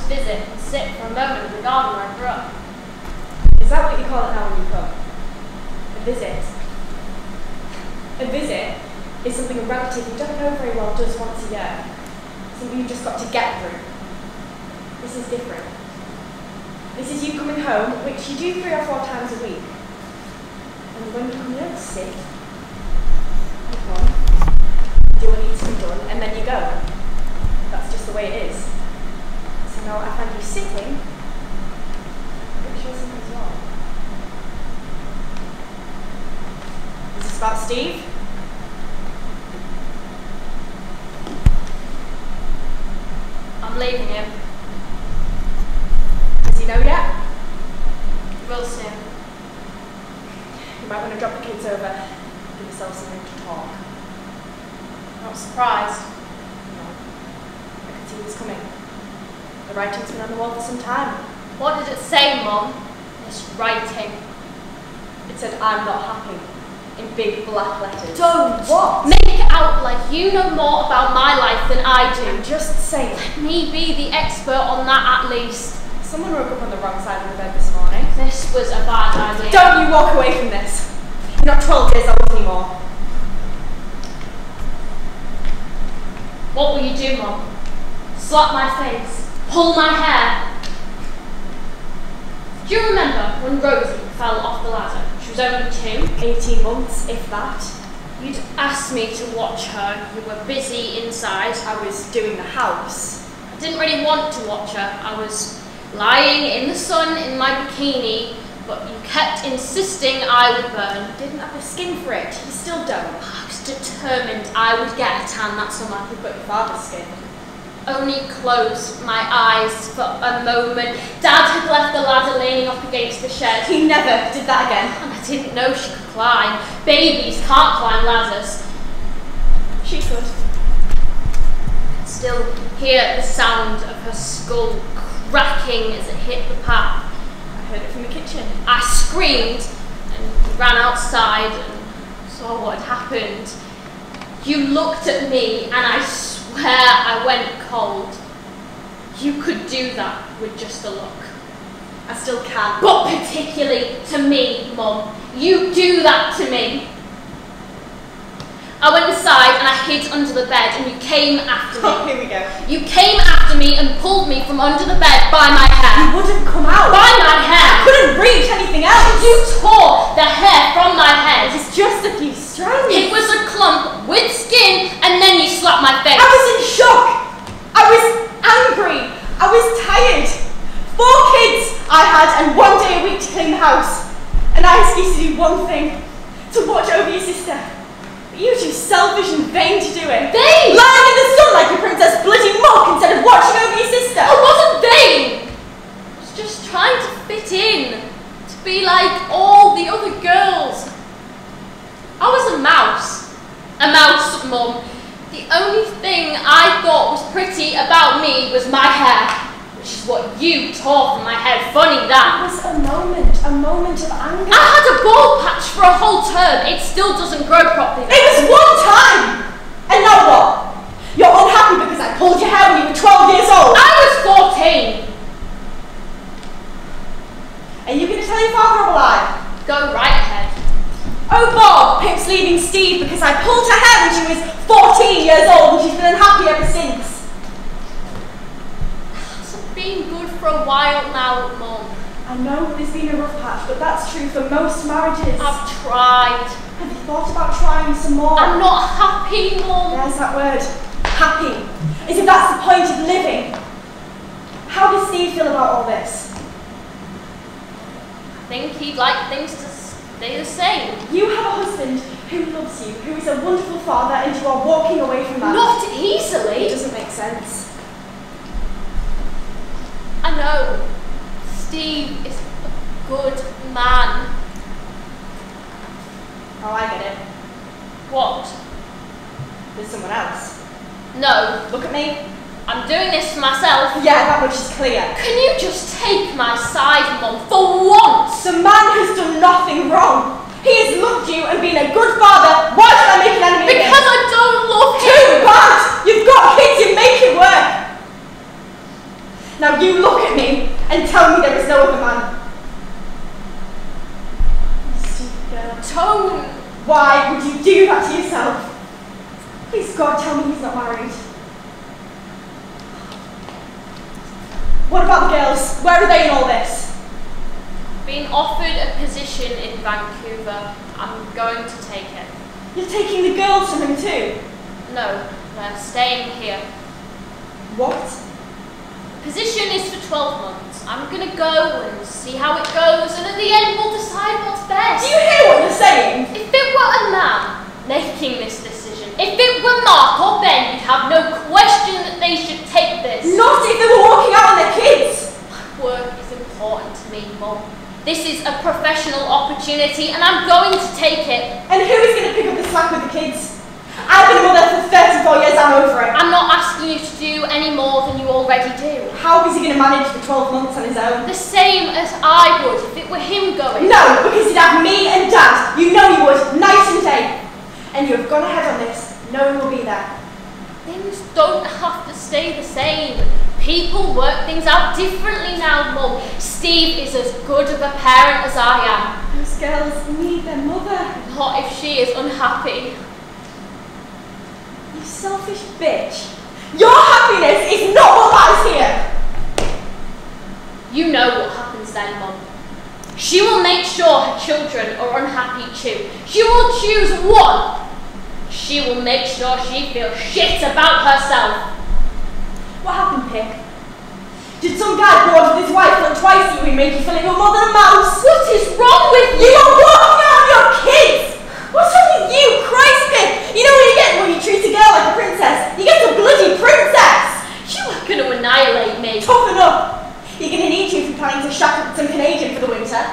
visit and sit for a moment in the garden where I grew up. Is that what you call it now when you come? A visit? A visit is something a relative you don't know very well does once a year. Something you've just got to get through. This is different. This is you coming home, which you do 3 or 4 times a week. And when you come here, sit, have one, do what needs to be done, and then you go. That's just the way it is. So now I find you sitting, pretty sure something's wrong. Is this about Steve? I'm leaving him. Does he know yet? We'll soon. You might want to drop the kids over, give yourself something to talk. Not surprised. No. I can see this coming. The writing's been on the wall for some time. What did it say, Mum? This writing. It said, I'm not happy, in big black letters. Don't! What? Make it out like you know more about my life than I do. I'm just saying. Let me be the expert on that at least. Someone woke up on the wrong side of the bed this morning. This was a bad idea. Don't you walk away from this. You're not 12 years old anymore. What will you do, Mum? Slap my face? Pull my hair? Do you remember when Rosie fell off the ladder? She was only 2. 18 months, if that. You'd asked me to watch her. You were busy inside. I was doing the house. I didn't really want to watch her. I was lying in the sun in my bikini, but you kept insisting I would burn. I didn't have the skin for it. You still don't. I was determined I would get a tan that summer. You've got your father's skin. Only closed my eyes for a moment. Dad had left the ladder leaning up against the shed. He never did that again. And I didn't know she could climb. Babies can't climb ladders. She could. I could still hear the sound of her skull cracking as it hit the path. I heard it from the kitchen. I screamed and ran outside and saw what had happened. You looked at me and I swear I went cold. You could do that with just a look. I still can. But particularly to me, Mum. You do that to me. I went inside and I hid under the bed and you came after me. Oh, here we go. You came after me and pulled me from under the bed by my hair. You wouldn't come out. By my hair. I couldn't reach anything else. You tore the hair from my head. It's just a few strands. It was a clump with skin and then you slapped my face. I was in shock. I was angry. I was tired. 4 kids I had and 1 day a week to clean the house. And I asked you to do one thing. To watch over your sister. You were too selfish and vain to do it. Vain? Lying in the sun like a princess bloody muck instead of watching over your sister. I wasn't vain. I was just trying to fit in. To be like all the other girls. I was a mouse. A mouse, Mum. The only thing I thought was pretty about me was my hair. Which is what you tore from my head. Funny that. It was a moment of anger. I had a bald patch for a whole term. It still doesn't grow properly. It was one time! And now what? You're unhappy because I pulled your hair when you were 12 years old? I was 14. Are you going to tell your father a lie? Go right ahead. Oh Bob, Pip's leaving Steve because I pulled her hair when she was 14 years old and she's been unhappy ever since. It's been good for a while now, Mum. I know there's been a rough patch, but that's true for most marriages. I've tried. Have you thought about trying some more? I'm not happy, Mum. There's that word, happy. As if that's the point of living. How does Steve feel about all this? I think he'd like things to stay the same. You have a husband who loves you, who is a wonderful father, and you are walking away from that. Not easily. It doesn't make sense. I know. Steve is a good man. Oh, I get it. What? There's someone else. No. Look at me. I'm doing this for myself. Yeah, that much is clear. Can you just take my side, Mum, for once? The man has done nothing wrong. He has loved you and been a good father. Why should I make an enemy of him? Because I don't love him. Too bad! You've got kids, you make it work. Now while you look at me and tell me there is no other man. You stupid girl. Don't. Why would you do that to yourself? Please God, tell me he's not married. What about the girls? Where are they in all this? Being offered a position in Vancouver. I'm going to take it. You're taking the girls from him too? No, they're staying here. What? The position is for 12 months. I'm going to go and see how it goes, and at the end we'll decide what's best. Do you hear what you're saying? If it were a man making this decision, if it were Mark or Ben, you'd have no question that they should take this. Not if they were walking out on their kids. Work is important to me, Mum. This is a professional opportunity and I'm going to take it. And who is going to pick up the slack with the kids? I've been a mother for 34 years, I'm over it. I'm not asking you to do any more than you already do. How is he going to manage for 12 months on his own? The same as I would if it were him going. No, because he'd have me and Dad. You know he would, night and day. And you have gone ahead on this, knowing we'll be there. Things don't have to stay the same. People work things out differently now, Mum. Steve is as good of a parent as I am. Those girls need their mother. Not if she is unhappy. You selfish bitch. Your happiness is not what matters here. You know what happens then, Mum. She will make sure her children are unhappy too. She will choose one. She will make sure she feels shit about herself. What happened, Pick? Did some guy bored with his wife like twice a week make you feel like you're more than a mouse? What is wrong with You are walking out on your kids! What's wrong with you, Christ, Pick? You know what you get when you treat a girl like a princess? You get a bloody princess! You are going to annihilate me. Toughen up! You're going to need you if you're planning to shack up with some Canadian for the winter.